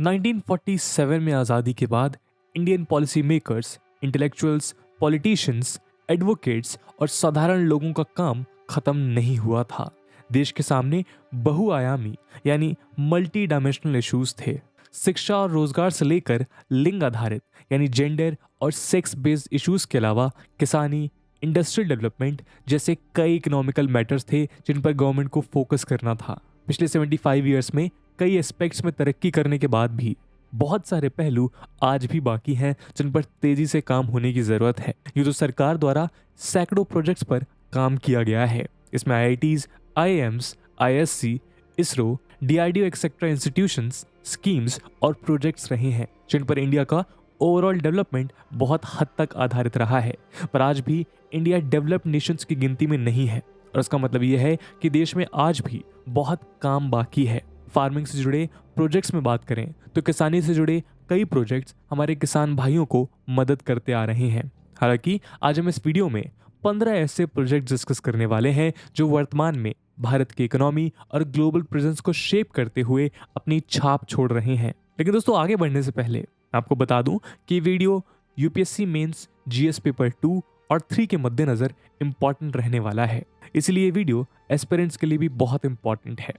1947 में आज़ादी के बाद Indian policy makers, intellectuals, politicians, advocates और साधारण लोगों का काम खत्म नहीं हुआ था। देश के सामने बहुआयामी यानी मल्टी डायमेंशनल इश्यूज थे। शिक्षा और रोजगार से लेकर लिंग आधारित यानी जेंडर और सेक्स बेस्ड इश्यूज के अलावा किसानी, इंडस्ट्रियल डेवलपमेंट जैसे कई इकोनॉमिकल मैटर्स थे जिन पर गवर्नमेंट को फोकस करना था। पिछले 75 ईयर्स में कई एस्पेक्ट्स में तरक्की करने के बाद भी बहुत सारे पहलू आज भी बाकी हैं जिन पर तेजी से काम होने की जरूरत है। ये तो सरकार द्वारा सैकड़ों प्रोजेक्ट्स पर काम किया गया है। इसमें IITs, IIMs, ISC, ISRO, DRDO etcetera institutions, schemes और प्रोजेक्ट्स रहे हैं जिन पर इंडिया का ओवरऑल डेवलपमेंट बहुत हद तक आधारित रहा है। पर आज भी इंडिया डेवलप्ड नेशंस की गिनती में नहीं है और इसका मतलब यह है कि देश में आज भी बहुत काम बाकी है। फार्मिंग से जुड़े प्रोजेक्ट्स में बात करें तो किसानी से जुड़े कई प्रोजेक्ट्स हमारे किसान भाइयों को मदद करते आ रहे हैं। हालांकि आज हम इस वीडियो में 15 ऐसे प्रोजेक्ट डिस्कस करने वाले हैं जो वर्तमान में भारत की इकोनॉमी और ग्लोबल प्रेजेंस को शेप करते हुए अपनी छाप छोड़ रहे हैं। लेकिन दोस्तों, आगे बढ़ने से पहले आपको बता दूं कि video UPSC mains GS paper 2 और 3 के मद्देनजर इंपॉर्टेंट रहने वाला है, इसलिए वीडियो एस्पिरेंट्स के लिए भी बहुत इंपॉर्टेंट है।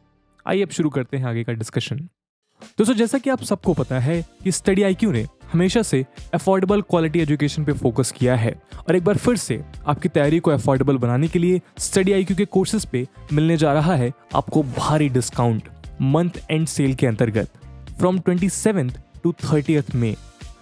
आइए अब शुरू करते हैं आगे का डिस्कशन। दोस्तों, जैसा कि आप सबको पता है कि स्टडी IQ ने हमेशा से अफोर्डेबल क्वालिटी एजुकेशन पे फोकस किया है और एक बार फिर से आपकी तैयारी को अफोर्डेबल बनाने के लिए स्टडी IQ के कोर्सेज पे मिलने जा रहा है आपको भारी डिस्काउंट मंथ एंड सेल के अंतर्गत from 27th to 30th May.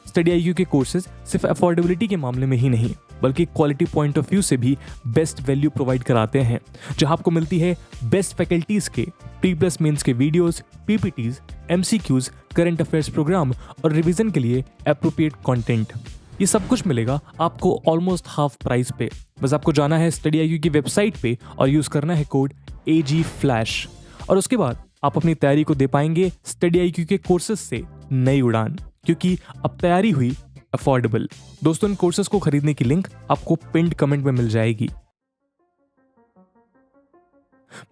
Study IQ के कोर्सेज सिर्फ अफोर्डेबिलिटी के मामले में ही नहीं बल्कि क्वालिटी पॉइंट ऑफ व्यू से भी बेस्ट वैल्यू प्रोवाइड कराते हैं, जहां आपको मिलती है बेस्ट फैकल्टीज के प्री+ मेंस के videos, PPTs, MCQs, current affairs programme और रिवीजन के लिए एप्रोप्रिएट कंटेंट। ये सब कुछ मिलेगा आपको ऑलमोस्ट हाफ प्राइस पे। बस आपको जाना है स्टडी IQ की वेबसाइट पे और यूज करना है कोड AGFlash और उसके बाद आप अपनी तैयारी को दे पाएंगे स्टडी IQ के कोर्सेज से नई उड़ान, क्योंकि अब तैयारी हुई अफोर्डेबल। दोस्तों, इन कोर्सेज को खरीदने की लिंक आपको पिन्ड कमेंट में मिल जाएगी।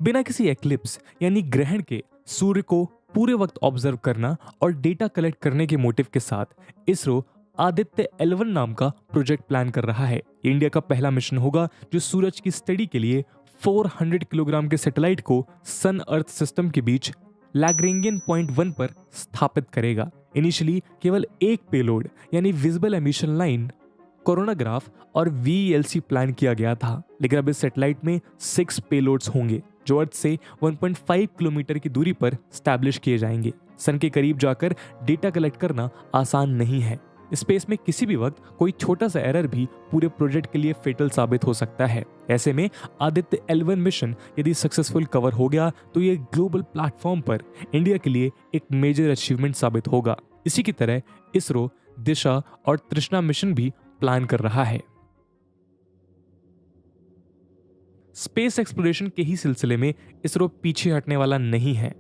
बिना किसी एक्लिप्स यानी ग्रहण के सूर्य को पूरे वक्त ऑब्जर्व करना और डेटा कलेक्ट करने के मोटिव के साथ इसरो आदित्य L1 नाम का प्रोजेक्ट प्लान कर रहा है। ये इंडिया का पहला मिशन होगा जो सूरज की स्टडी के लिए 400 किलोग्राम के सैटेलाइट को सन अर्थ सिस्टम के बीच लैग्रेंगियन पॉइंट 1 पर स्थापित करेगा। इनिशियली केवल एक पेलोड यानी विजिबल एमिशन लाइन, कोरोनाग्राफ और VELC प्लान किया गया था, लेकिन अब इस सैटेलाइट में 6 पेलोड्स होंगे जो अर्थ से 1.5 किलोमीटर की दूरी पर स्टैब्लिश किए जाएंगे। सन के करीब जाकर डेटा कलेक्ट करना आसान नहीं है। स्पेस में किसी भी वक्त कोई छोटा सा एरर भी पूरे प्रोजेक्ट के लिए फेटल साबित हो सकता है। ऐसे में आदित्य L1 मिशन यदि सक्सेसफुल कवर हो गया तो ये ग्लोबल प्लेटफॉर्म पर इंडिया के लिए एक मेजर अचीवमेंट साबित होगा। इसी की तरह इसरो दिशा और तृष्णा मिशन भी प्लान कर रहा है। स्पेस एक्सप्लोरेशन के ही सिलसिले में इसरो पीछे हटने वाला नहीं है।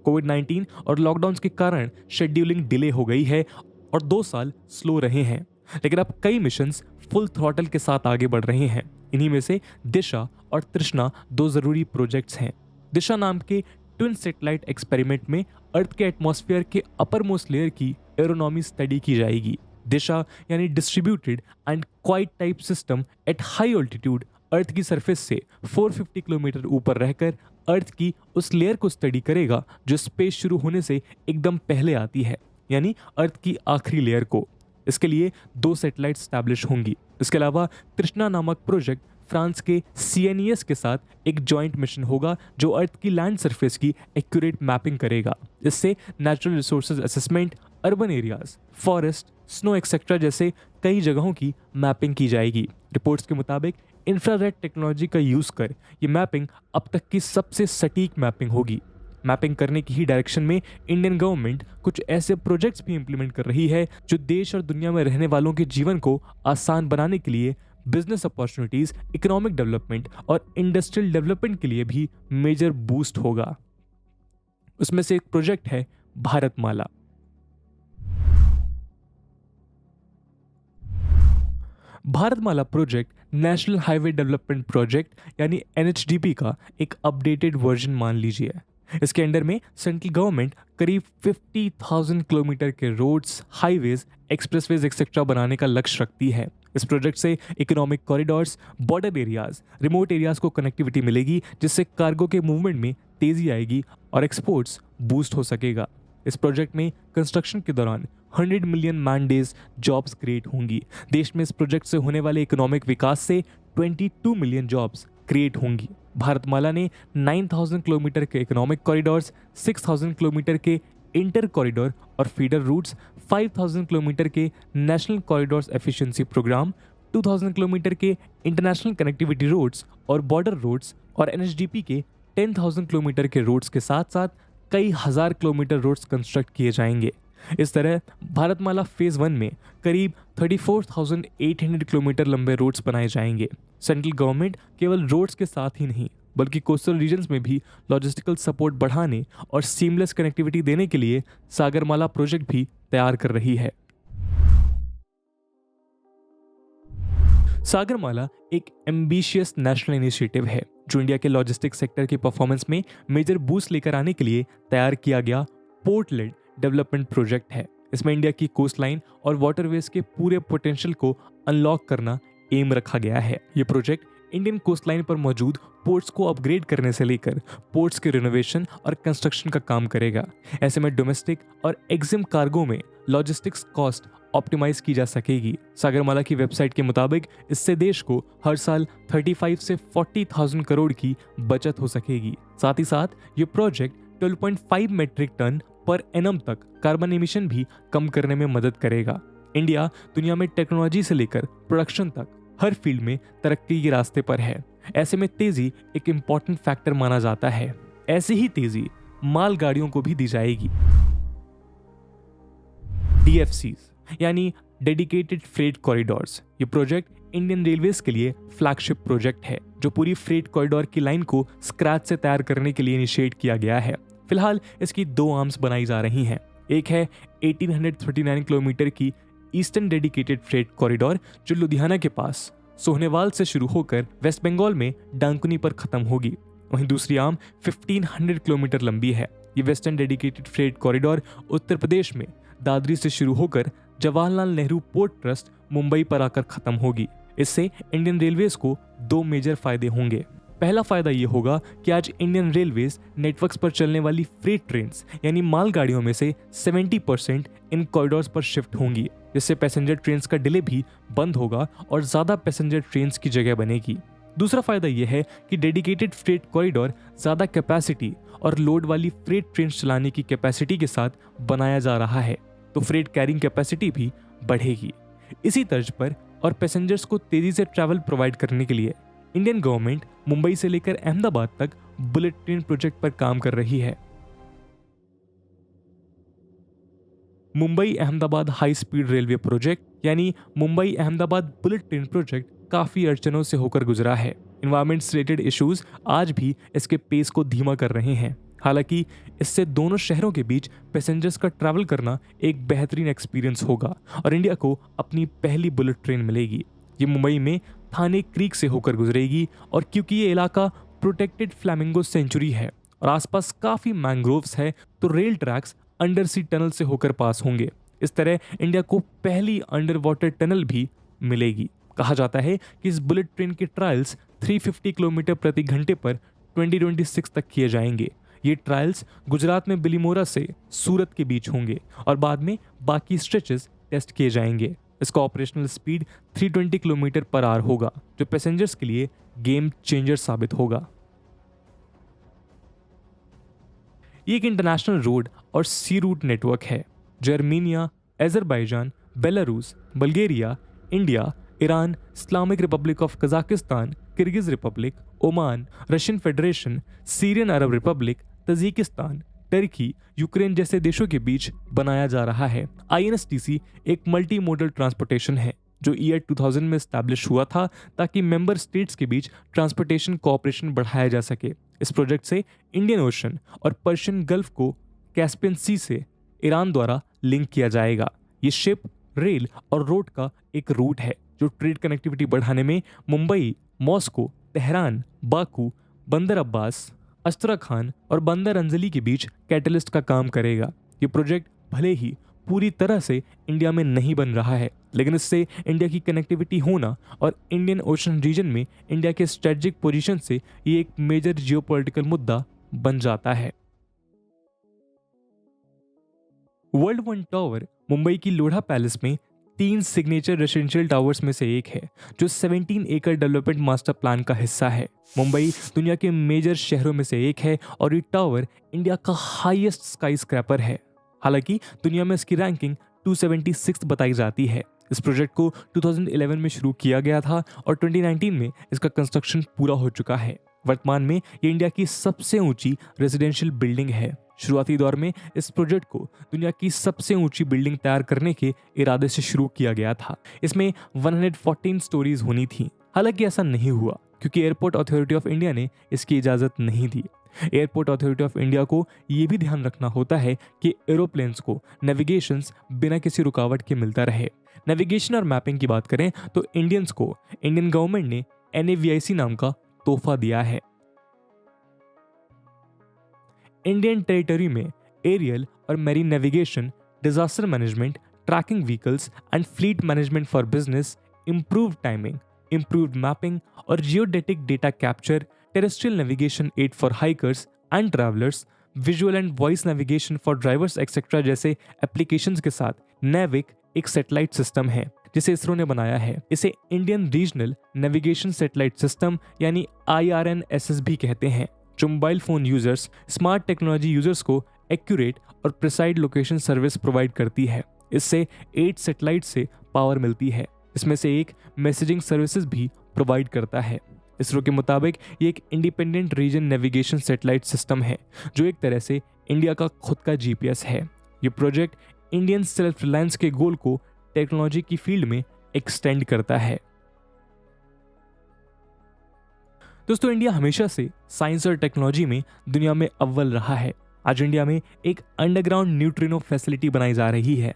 कोविड-19 और लॉकडाउन के कारण शेड्यूलिंग डिले हो गई है और 2 साल स्लो रहे हैं, लेकिन अब कई मिशंस फुल थ्रॉटल के साथ आगे बढ़ रहे हैं। इन्हीं में से दिशा और तृष्णा 2 जरूरी प्रोजेक्ट्स हैं। दिशा नाम के ट्विन सैटेलाइट एक्सपेरिमेंट में अर्थ के एटमॉस्फेयर के अपर मोस्ट लेयर की एरोनॉमी स्टडी की जाएगी। दिशा यानी distributed and quite type system at high altitude earth की सरफेस से 450 किलोमीटर ऊपर रहकर अर्थ की उस लेयर को स्टडी करेगा जो स्पेस शुरू होने से एकदम पहले आती है, यानी अर्थ की आखिरी लेयर को। इसके लिए 2 सैटेलाइट स्टैब्लिश होंगी। इसके अलावा तृष्णा नामक प्रोजेक्ट फ्रांस के CNES के साथ एक जॉइंट मिशन होगा जो अर्थ की लैंड सरफेस की एक्यूरेट मैपिंग करेगा। इससे natural resources assessment, urban areas, forest, snow etcetera जैसे कई जगहों की मैपिंग की जाएगी। रिपोर्ट्स के मुताबिक इंफ्रारेड टेक्नोलॉजी का यूज कर ये मैपिंग अब तक की सबसे सटीक मैपिंग होगी। मैपिंग करने की ही डायरेक्शन में इंडियन गवर्नमेंट कुछ ऐसे प्रोजेक्ट्स भी इंप्लीमेंट कर रही है जो देश और दुनिया में रहने वालों के जीवन को आसान बनाने के लिए बिजनेस अपॉर्चुनिटीज, इकोनॉमिक डेवलपमेंट और इंडस्ट्रियल डेवलपमेंट के लिए भी मेजर बूस्ट होगा। उसमें से एक प्रोजेक्ट है Bharatmala. Bharatmala project national highway development project यानी NHDP का एक अपडेटेड वर्जन मान लीजिए। इसके अंडर में सेंट्रल गवर्नमेंट करीब 50,000 किलोमीटर के रोड्स, हाईवेज, एक्सप्रेसवेज एक्सेट्रा बनाने का लक्ष्य रखती है। इस प्रोजेक्ट से economic corridors, border areas, remote areas को कनेक्टिविटी मिलेगी, जिससे कार्गो के मूवमेंट में तेजी आएगी और एक्सपोर्ट्स बूस्ट हो सकेगा। इस प्रोजेक्ट में कंस्ट्रक्शन के दौरान 100 million man days jobs create होंगी। देश में इस प्रोजेक्ट से होने वाले इकोनॉमिक विकास से 22 मिलियन जॉब्स क्रिएट होंगी। भारतमाला ने 9,000 किलोमीटर के इकोनॉमिक कॉरिडोर्स, 6,000 किलोमीटर के इंटर कॉरिडोर और फीडर रूट्स, 5,000 किलोमीटर के national corridors efficiency programme, 2,000 kilometre के इंटरनेशनल कनेक्टिविटी रोड्स और बॉर्डर रोड्स और एनएचडीपी के 10,000 किलोमीटर के रोड्स के साथ साथ कई हज़ार किलोमीटर रोड्स कंस्ट्रक्ट किए जाएंगे। इस तरह भारतमाला फेज 1 में करीब 34,800 किलोमीटर लंबे रोड्स बनाए जाएंगे। सेंट्रल गवर्नमेंट केवल रोड्स के साथ ही नहीं बल्कि कोस्टल रीजन्स में भी लॉजिस्टिकल सपोर्ट बढ़ाने और सीमलेस कनेक्टिविटी देने के लिए सागरमाला प्रोजेक्ट भी तैयार कर रही है। सागरमाला एक एम्बिशियस नेशनल इनिशिएटिव है जो इंडिया के लॉजिस्टिक्स सेक्टर की परफॉर्मेंस में मेजर बूस्ट लेकर आने के लिए तैयार किया गया पोर्ट लेड डेवलपमेंट प्रोजेक्ट है। इसमें इंडिया की कोस्ट लाइन और वाटरवेज के पूरे पोटेंशियल को अनलॉक करना एम रखा गया है। ये प्रोजेक्ट इंडियन कोस्ट लाइन पर मौजूद पोर्ट्स को अपग्रेड करने से लेकर पोर्ट्स के रिनोवेशन और कंस्ट्रक्शन का काम करेगा। ऐसे में डोमेस्टिक और एक्सिम कार्गो में लॉजिस्टिक्स कॉस्ट ऑप्टिमाइज की जा सकेगी। सागरमाला की वेबसाइट के मुताबिक इससे देश को हर साल 35 से 40,000 करोड़ की बचत हो सकेगी। साथ ही साथ ये प्रोजेक्ट 12.5 मीट्रिक टन पर एनम तक कार्बन एमिशन भी कम करने में मदद करेगा। इंडिया दुनिया में टेक्नोलॉजी से लेकर प्रोडक्शन तक हर फील्ड में तरक्की के रास्ते पर है। ऐसे में तेजी एक इम्पॉर्टेंट फैक्टर माना जाता है। ऐसी ही तेजी मालगाड़ियों को भी दी जाएगी। DFCs यानी डेडिकेटेड फ्रेट कॉरिडोर्स, ये प्रोजेक्ट इंडियन रेलवेज के लिए फ्लैगशिप प्रोजेक्ट है जो पूरी फ्रेट कॉरिडोर की लाइन को स्क्रैच से तैयार करने के लिए इनिशिएट किया गया है। फिलहाल इसकी 2 आर्म्स बनाई जा रही हैं। एक है 1839 किलोमीटर की ईस्टर्न डेडिकेटेड फ्रेट कॉरिडोर जो लुधियाना के पास सोहनेवाल से शुरू होकर वेस्ट बंगाल में डांकुनी पर खत्म होगी। वहीं दूसरी आर्म 1500 किलोमीटर लंबी है। ये western dedicated freight corridor Uttar Pradesh में दादरी से शुरू होकर जवाहरलाल नेहरू पोर्ट ट्रस्ट मुंबई पर आकर खत्म होगी। इससे इंडियन रेलवेज को 2 मेजर फायदे होंगे। पहला फायदा ये होगा कि आज इंडियन रेलवेज नेटवर्क्स पर चलने वाली फ्रेट ट्रेन्स यानी मालगाड़ियों में से 70% इन कॉरिडोर्स पर शिफ्ट होंगी, जिससे पैसेंजर ट्रेन्स का डिले भी बंद होगा और ज्यादा पैसेंजर ट्रेन्स की जगह बनेगी। दूसरा फायदा यह है कि डेडिकेटेड फ्रेट कॉरिडोर ज्यादा कैपेसिटी और लोड वाली फ्रेट ट्रेन्स चलाने की कैपेसिटी के साथ बनाया जा रहा है, तो फ्रेट कैरिंग कैपेसिटी भी बढ़ेगी। इसी तर्ज पर और पैसेंजर्स को तेजी से ट्रैवल प्रोवाइड करने के लिए इंडियन गवर्नमेंट मुंबई से लेकर अहमदाबाद तक बुलेट ट्रेन प्रोजेक्ट पर काम कर रही है। Mumbai Ahmedabad high speed railway project यानी Mumbai Ahmedabad bullet train project काफी अड़चनों से होकर गुजरा है। एनवायरमेंट से रिलेटेड इश्यूज आज भी इसके पेस को धीमा कर रहे हैं। हालांकि इससे दोनों शहरों के बीच पैसेंजर्स का ट्रैवल करना एक बेहतरीन एक्सपीरियंस होगा और इंडिया को अपनी पहली बुलेट ट्रेन मिलेगी। ये मुंबई में थाने क्रीक से होकर गुजरेगी और क्योंकि ये इलाका प्रोटेक्टेड फ्लैमिंगो सेंचुरी है और आसपास काफी मैंग्रोव्स है, तो रेल ट्रैक्स अंडर सी टनल से होकर पास होंगे। इस तरह इंडिया को पहली अंडर वाटर टनल भी मिलेगी। कहा जाता है कि इस बुलेट ट्रेन के ट्रायल्स 350 किलोमीटर प्रति घंटे पर 2026 तक किए जाएंगे। ये ट्रायल्स गुजरात में बिलीमोरा से सूरत के बीच होंगे और बाद में बाकी स्ट्रेचेस टेस्ट किए जाएंगे। इसका operational speed 320 kilometre per hour होगा, जो पैसेंजर्स के लिए गेम चेंजर साबित होगा। ये एक इंटरनेशनल रोड और सी रूट नेटवर्क है जो Armenia, Azerbaijan, Belarus, Bulgaria, India, Iran, Islamic Republic of Kazakhstan, Kyrgyz Republic, Oman, Russian federation, Syrian Arab Republic, Tajikistan, Turkey, Ukraine जैसे देशों के बीच बनाया जा रहा है। INSTC एक मल्टी मोडल ट्रांसपोर्टेशन है जो ईयर 2000 में एस्टैब्लिश हुआ था ताकि मेंबर स्टेट्स के बीच ट्रांसपोर्टेशन कोऑपरेशन बढ़ाया जा सके। इस प्रोजेक्ट से इंडियन ओशन और पर्शियन गल्फ को कैस्पियन सी से ईरान द्वारा लिंक किया जाएगा। ये शिप, रेल और रोड का एक रूट है जो ट्रेड कनेक्टिविटी बढ़ाने में मुंबई, मॉस्को, तेहरान, बाकू, बंदर अब्बास, अस्त्रखान और बंदर अंजली के बीच कैटलिस्ट का काम करेगा। ये प्रोजेक्ट भले ही पूरी तरह से इंडिया में नहीं बन रहा है, लेकिन इससे इंडिया की कनेक्टिविटी होना और इंडियन ओशन रीजन में इंडिया के स्ट्रेटेजिक पोजीशन से ये एक मेजर जियोपॉलिटिकल मुद्दा बन जाता है। वर्ल्ड वन टावर मुंबई की लोढ़ा पैलेस में 3 सिग्नेचर रेसिडेंशियल टावर्स में से एक है, जो 17 एकड़ डेवलपमेंट मास्टर प्लान का हिस्सा है। मुंबई दुनिया के मेजर शहरों में से एक है और ये टावर इंडिया का हाईएस्ट स्काई स्क्रैपर है। हालांकि दुनिया में इसकी रैंकिंग 276 बताई जाती है। इस प्रोजेक्ट को 2011 में शुरू किया गया था और 2019 में इसका कंस्ट्रक्शन पूरा हो चुका है। वर्तमान में ये इंडिया की सबसे ऊंची रेजिडेंशियल बिल्डिंग है। शुरुआती दौर में इस प्रोजेक्ट को दुनिया की सबसे ऊंची बिल्डिंग तैयार करने के इरादे से शुरू किया गया था। इसमें 114 स्टोरीज होनी थी। हालांकि ऐसा नहीं हुआ क्योंकि एयरपोर्ट अथॉरिटी ऑफ इंडिया ने इसकी इजाज़त नहीं दी। एयरपोर्ट अथॉरिटी ऑफ इंडिया को ये भी ध्यान रखना होता है कि एरोप्लेन्स को नेविगेशंस बिना किसी रुकावट के मिलता रहे। नेविगेशन और मैपिंग की बात करें तो इंडियंस को इंडियन गवर्नमेंट ने NAVIC नाम का तोहफा दिया है। इंडियन टेरिटरी में एरियल और marine navigation, disaster management, tracking vehicles and fleet management for business, improved timing, improved mapping और geodetic data capture, terrestrial navigation aid for hikers and travellers, visual and voice navigation for drivers etcetera जैसे applications के साथ NavIC एक satellite system है जिसे इसरो ने बनाया है। इसे Indian regional navigation satellite system यानी IRNSS भी कहते हैं, जो mobile phone users, smart technology users को एक्यूरेट और प्रिसाइड लोकेशन सर्विस प्रोवाइड करती है। इससे 8 सैटेलाइट से पावर मिलती है। इसमें से एक मैसेजिंग सर्विसेज भी प्रोवाइड करता है। इसरो के मुताबिक ये एक independent region navigation satellite system है जो एक तरह से इंडिया का खुद का GPS है। ये प्रोजेक्ट इंडियन सेल्फ रिलायंस के गोल को टेक्नोलॉजी की फील्ड में एक्सटेंड करता है। दोस्तों, इंडिया हमेशा से साइंस और टेक्नोलॉजी में दुनिया में अव्वल रहा है। आज इंडिया में एक अंडरग्राउंड न्यूट्रिनो फैसिलिटी बनाई जा रही है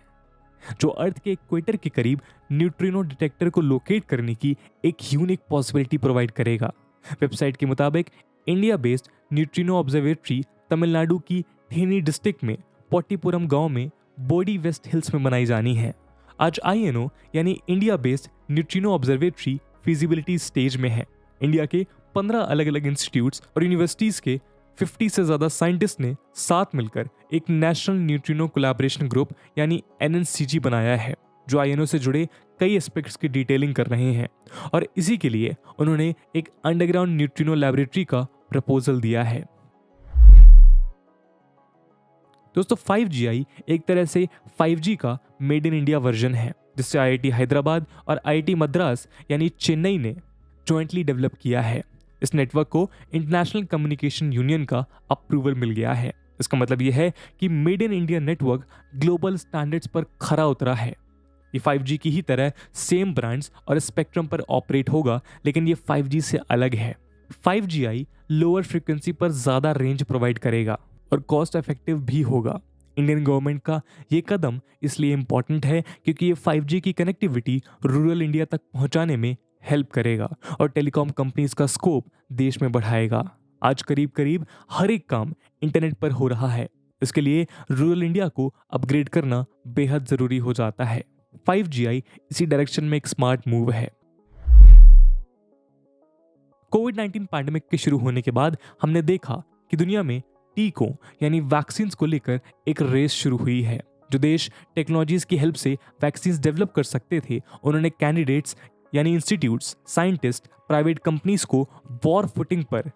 जो अर्थ के इक्वेटर के करीब न्यूट्रिनो डिटेक्टर को लोकेट करने की एक यूनिक पॉसिबिलिटी प्रोवाइड करेगा। वेबसाइट के मुताबिक India based neutrino observatory Tamil Nadu की थेनी डिस्ट्रिक्ट में पोट्टीपुरम गांव में बोडी वेस्ट हिल्स में बनाई जानी है। आज INO यानी India based neutrino observatory feasibility stage में है। इंडिया के 15 अलग अलग इंस्टीट्यूट्स और यूनिवर्सिटीज के 50 से ज्यादा साइंटिस्ट ने साथ मिलकर एक नेशनल न्यूट्रिनो कोलैबोरेशन ग्रुप यानी NNCG बनाया है, जो INO से जुड़े कई एस्पेक्ट्स की डिटेलिंग कर रहे हैं और इसी के लिए उन्होंने एक अंडरग्राउंड न्यूट्रिनो लैबोरेटरी का प्रपोजल दिया है। दोस्तों, 5GI एक तरह से 5G का मेड इन इंडिया वर्जन है जिससे IIT हैदराबाद और IIT मद्रास यानी चेन्नई ने जॉइंटली डेवलप किया है। इस नेटवर्क को इंटरनेशनल कम्युनिकेशन यूनियन का अप्रूवल मिल गया है। इसका मतलब यह है कि made in India network global standards पर खरा उतरा है। ये 5G की ही तरह सेम ब्रांड्स और स्पेक्ट्रम पर ऑपरेट होगा, लेकिन ये 5G से अलग है। 5GI लोअर फ्रीक्वेंसी पर ज्यादा रेंज प्रोवाइड करेगा और कॉस्ट इफेक्टिव भी होगा। इंडियन गवर्नमेंट का ये कदम इसलिए इंपॉर्टेंट है क्योंकि ये 5G की कनेक्टिविटी रूरल इंडिया तक पहुंचाने में हेल्प करेगा और टेलीकॉम कंपनीज का स्कोप देश में बढ़ाएगा। आज करीब करीब हर एक काम इंटरनेट पर हो रहा है। इसके लिए रूरल इंडिया को अपग्रेड करना बेहद जरूरी हो जाता है। 5GI इसी डायरेक्शन में एक स्मार्ट मूव है। कोविड-19 पैंडेमिक के शुरू होने के बाद हमने देखा कि दुनिया में टीकों यानी वैक्सीन को लेकर एक रेस शुरू हुई है। जो देश टेक्नोलॉजीज की हेल्प से वैक्सीन डेवलप कर सकते थे, उन्होंने कैंडिडेट्स यानी इंस्टीट्यूट्स, साइंटिस्ट, प्राइवेट कंपनीज को वॉर फुटिंग पर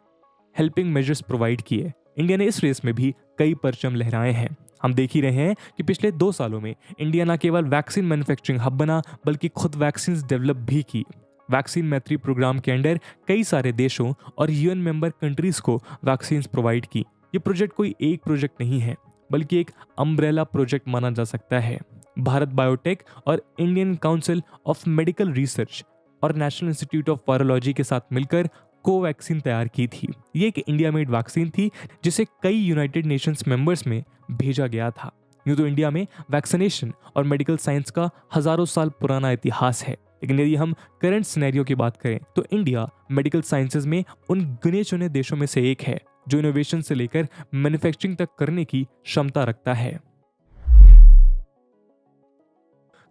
हेल्पिंग मेजर्स प्रोवाइड किए। इंडिया ने इस रेस में भी कई परचम लहराए हैं। हम देख ही रहे हैं कि पिछले 2 सालों में इंडिया न केवल वैक्सीन मैन्युफैक्चरिंग हब बना बल्कि खुद वैक्सीन डेवलप भी की। वैक्सीन मैत्री प्रोग्राम के अंडर कई सारे देशों और UN मेंबर कंट्रीज को वैक्सीन प्रोवाइड की। ये प्रोजेक्ट कोई एक प्रोजेक्ट नहीं है बल्कि एक अम्ब्रेला प्रोजेक्ट माना जा सकता है। भारत बायोटेक और Indian council of medical research और नेशनल इंस्टीट्यूट ऑफ वायरोलॉजी के साथ मिलकर कोवैक्सीन तैयार की थी। ये एक इंडिया मेड वैक्सीन थी जिसे कई यूनाइटेड नेशंस मेंबर्स में भेजा गया था। यूं तो इंडिया में वैक्सीनेशन और मेडिकल साइंस का हजारों साल पुराना इतिहास है, लेकिन यदि हम करंट सिनेरियो की बात करें तो इंडिया मेडिकल साइंसेज में उन गिने चुने देशों में से एक है जो इनोवेशन से लेकर मैन्युफैक्चरिंग तक करने की क्षमता रखता है।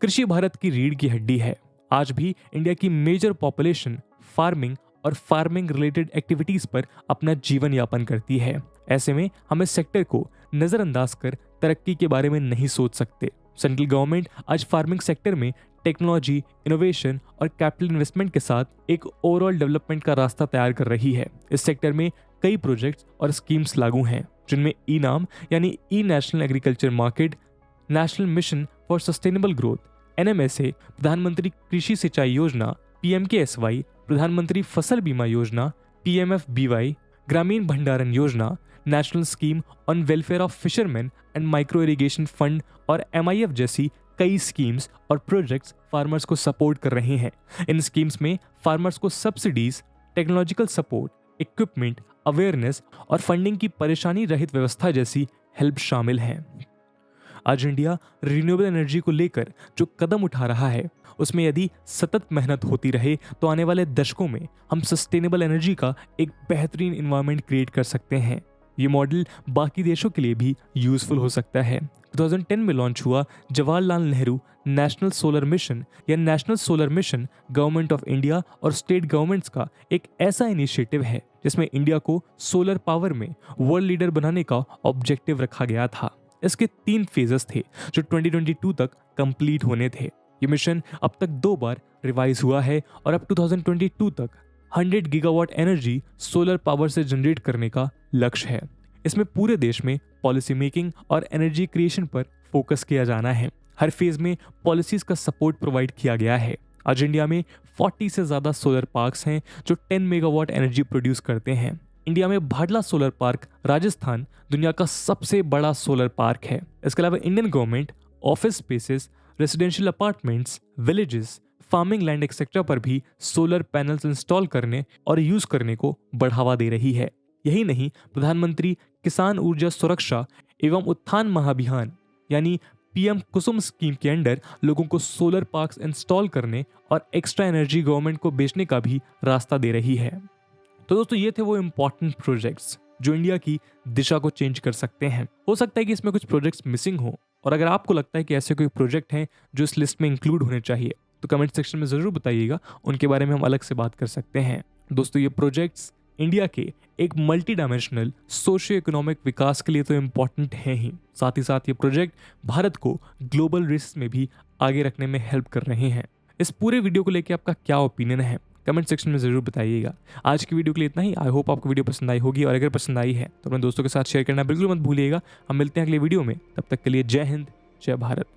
कृषि भारत की रीढ़ की हड्डी है। आज भी इंडिया की मेजर पॉपुलेशन फार्मिंग और फार्मिंग रिलेटेड एक्टिविटीज पर अपना जीवन यापन करती है। ऐसे में हम इस सेक्टर को नजरअंदाज कर तरक्की के बारे में नहीं सोच सकते। सेंट्रल गवर्नमेंट आज फार्मिंग सेक्टर में टेक्नोलॉजी, इनोवेशन और कैपिटल इन्वेस्टमेंट के साथ एक ओवरऑल डेवलपमेंट का रास्ता तैयार कर रही है। इस सेक्टर में कई प्रोजेक्ट्स और स्कीम्स लागू हैं, जिनमें ई नाम यानी e national agriculture market, national mission for sustainable growth, NMSA, प्रधानमंत्री कृषि सिंचाई योजना, PMKSY, प्रधानमंत्री फसल बीमा योजना, PMFBY, ग्रामीण भंडारण योजना, national scheme on welfare of fisherman and micro irrigation fund और MIF जैसी कई स्कीम्स और प्रोजेक्ट्स फार्मर्स को सपोर्ट कर रहे हैं। इन स्कीम्स में फार्मर्स को subsidies, technological support, equipment, awareness और फंडिंग की परेशानी रहित व्यवस्था जैसी हेल्प शामिल हैं। आज इंडिया रिन्यूएबल एनर्जी को लेकर जो कदम उठा रहा है, उसमें यदि सतत मेहनत होती रहे तो आने वाले दशकों में हम सस्टेनेबल एनर्जी का एक बेहतरीन एनवायरनमेंट क्रिएट कर सकते हैं। ये मॉडल बाकी देशों के लिए भी यूजफुल हो सकता है। 2010 में लॉन्च हुआ Jawaharlal Nehru national solar mission या national solar mission government of India और स्टेट गवर्नमेंट्स का एक ऐसा इनिशिएटिव है जिसमें इंडिया को सोलर पावर में वर्ल्ड लीडर बनाने का ऑब्जेक्टिव रखा गया था। इसके 3 फेजेस थे जो 2022 तक कंप्लीट होने थे। ये मिशन अब तक 2 बार रिवाइज हुआ है और अब 2022 तक 100 गीगावाट एनर्जी सोलर पावर से जनरेट करने का लक्ष्य है। इसमें पूरे देश में पॉलिसी मेकिंग और एनर्जी क्रिएशन पर फोकस किया जाना है। हर फेज में पॉलिसीज का सपोर्ट प्रोवाइड किया गया है। आज इंडिया में 40 से ज़्यादा सोलर पार्क्स हैं जो 10 मेगावाट एनर्जी प्रोड्यूस करते हैं। इंडिया में भाडला सोलर पार्क राजस्थान दुनिया का सबसे बड़ा सोलर पार्क है। इसके अलावा Indian government office spaces, residential apartments, villages, farming land etcetera पर भी सोलर पैनल्स इंस्टॉल करने और यूज करने को बढ़ावा दे रही है। यही नहीं, प्रधानमंत्री किसान ऊर्जा सुरक्षा एवं उत्थान महाअभियान यानी PM कुसुम स्कीम के अंडर लोगों को सोलर पार्क्स इंस्टॉल करने और एक्स्ट्रा एनर्जी गवर्नमेंट को बेचने का भी रास्ता दे रही है। तो दोस्तों, ये थे वो इंपॉर्टेंट प्रोजेक्ट्स जो इंडिया की दिशा को चेंज कर सकते हैं। हो सकता है कि इसमें कुछ प्रोजेक्ट्स मिसिंग हो, और अगर आपको लगता है कि ऐसे कोई प्रोजेक्ट हैं जो इस लिस्ट में इंक्लूड होने चाहिए तो कमेंट सेक्शन में ज़रूर बताइएगा, उनके बारे में हम अलग से बात कर सकते हैं। दोस्तों, ये प्रोजेक्ट्स इंडिया के एक मल्टी डायमेंशनल सोशियो इकोनॉमिक विकास के लिए तो इम्पॉर्टेंट हैं ही, साथ ही साथ ये प्रोजेक्ट भारत को ग्लोबल रेस में भी आगे रखने में हेल्प कर रहे हैं। इस पूरे वीडियो को लेकर आपका क्या ओपिनियन है, कमेंट सेक्शन में ज़रूर बताइएगा। आज की वीडियो के लिए इतना ही। आई होप आपको वीडियो पसंद आई होगी, और अगर पसंद आई है तो अपने दोस्तों के साथ शेयर करना बिल्कुल मत भूलिएगा। हम मिलते हैं अगले वीडियो में, तब तक के लिए जय हिंद, जय भारत।